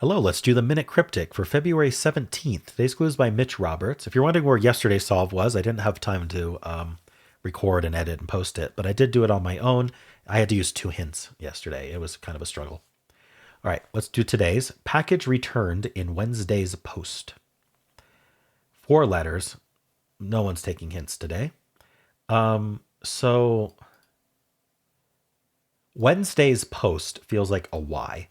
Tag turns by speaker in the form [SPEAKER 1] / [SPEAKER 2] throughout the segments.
[SPEAKER 1] Hello, let's do the Minute Cryptic for February 17th. Today's clue is by Mitch Roberts. If you're wondering where yesterday's solve was, I didn't have time to record and edit and post it, but I did do it on my own. I had to use 2 hints yesterday. It was kind of a struggle. All right, let's do today's. Package returned in Wednesday's post. 4 letters. No one's taking hints today. So Wednesday's post feels like a Y,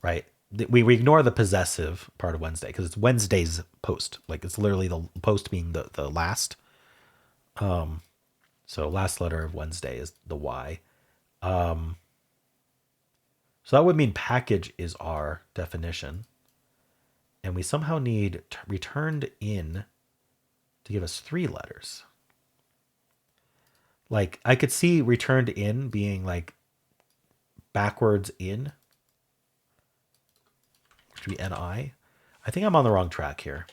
[SPEAKER 1] right? We ignore the possessive part of Wednesday because it's Wednesday's post. Like it's literally the post being the last. So last letter of Wednesday is the Y. So that would mean package is our definition. And we somehow need returned in to give us 3 letters. Like I could see returned in being like backwards in, which would be NI. I think I'm on the wrong track here.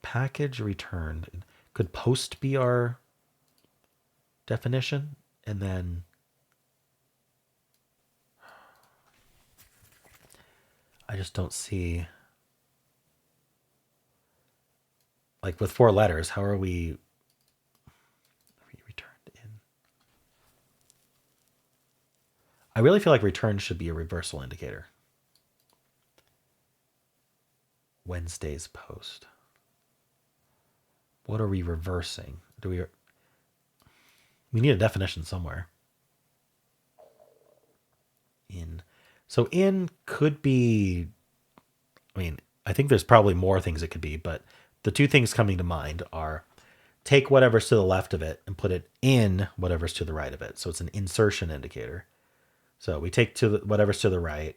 [SPEAKER 1] Package returned. Could post be our definition? And then I just don't see, like with 4 letters, how are we returned in? I really feel like return should be a reversal indicator. Wednesday's post. What are we reversing? We need a definition somewhere. In. So in could be, I think there's probably more things it could be, but the 2 things coming to mind are take whatever's to the left of it and put it in whatever's to the right of it. So it's an insertion indicator. So we take whatever's to the right,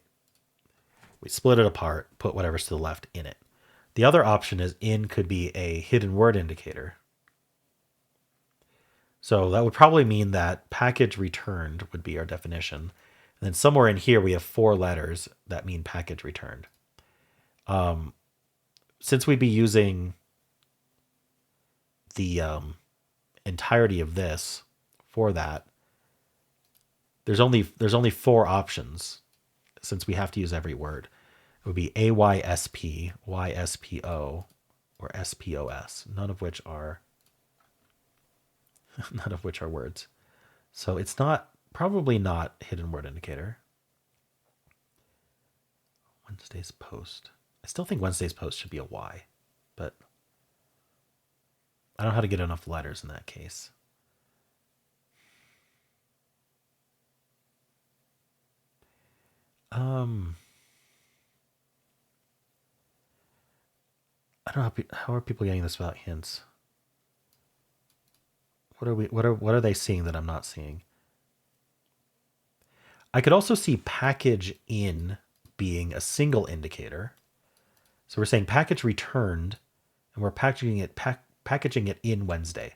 [SPEAKER 1] we split it apart, put whatever's to the left in it. The other option is in could be a hidden word indicator. So that would probably mean that package returned would be our definition. And then somewhere in here we have 4 letters that mean package returned. Since we'd be using the entirety of this for that, there's only 4 options since we have to use every word. It would be AYSP, YSPO, or SPOS, none of which are words. So it's probably not hidden word indicator. Wednesday's post. I still think Wednesday's post should be a Y, but I don't know how to get enough letters in that case. I don't know how are people getting this without hints? What are they seeing that I'm not seeing? I could also see package in being a single indicator. So we're saying package returned, and we're packaging it in Wednesday.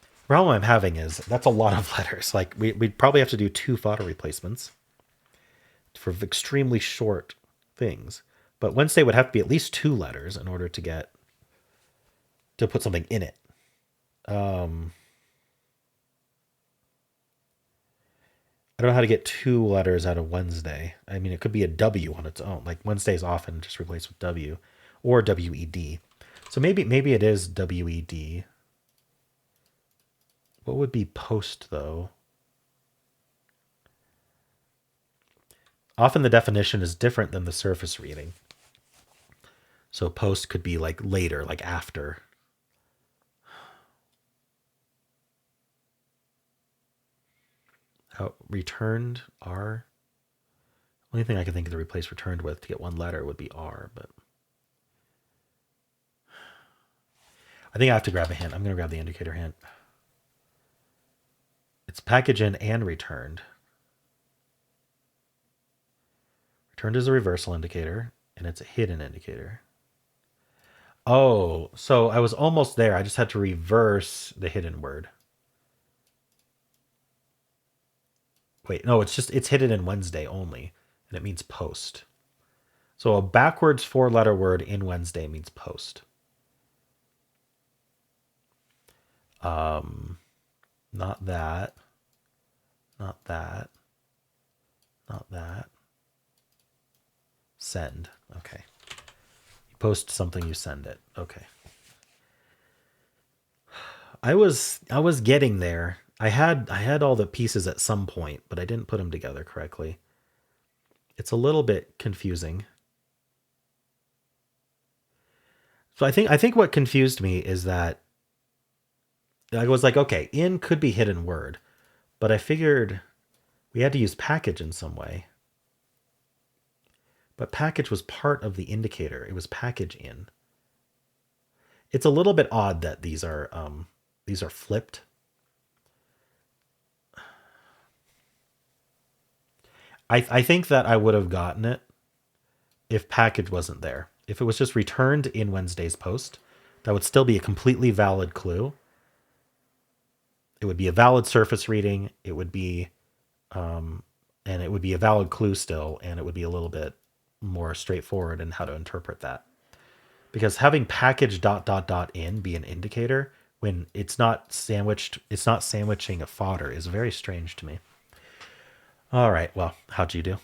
[SPEAKER 1] The problem I'm having is that's a lot of letters. Like we'd probably have to do 2 photo replacements for extremely short things. But Wednesday would have to be at least 2 letters in order to put something in it. I don't know how to get 2 letters out of Wednesday. I mean, it could be a W on its own. Like Wednesday is often just replaced with W or WED. So maybe it is WED. What would be post though? Often the definition is different than the surface reading. So post could be like later, like after. Returned R. Only thing I can think of to replace returned with to get 1 letter would be R, but I think I have to grab a hint. I'm going to grab the indicator hint. It's package in and returned. Returned is a reversal indicator, and it's a hidden indicator. Oh, so I was almost there. I just had to reverse the hidden word. Wait, no, it's hidden in Wednesday only, and it means post. So a backwards 4-letter word in Wednesday means post. Not that. Not that. send. Okay. You post something, you send it. Okay. I was getting there. I had all the pieces at some point, but I didn't put them together correctly. It's a little bit confusing. So I think what confused me is that I was like, okay, in could be hidden word, but I figured we had to use package in some way. But package was part of the indicator. It was package in. It's a little bit odd that these are flipped. I think that I would have gotten it if package wasn't there. If it was just returned in Wednesday's post, that would still be a completely valid clue. It would be a valid surface reading. It would be, and it would be a valid clue still, and it would be a little bit more straightforward in how to interpret that. Because having package dot dot dot in be an indicator when it's not sandwiching a fodder is very strange to me. All right, well, how'd you do?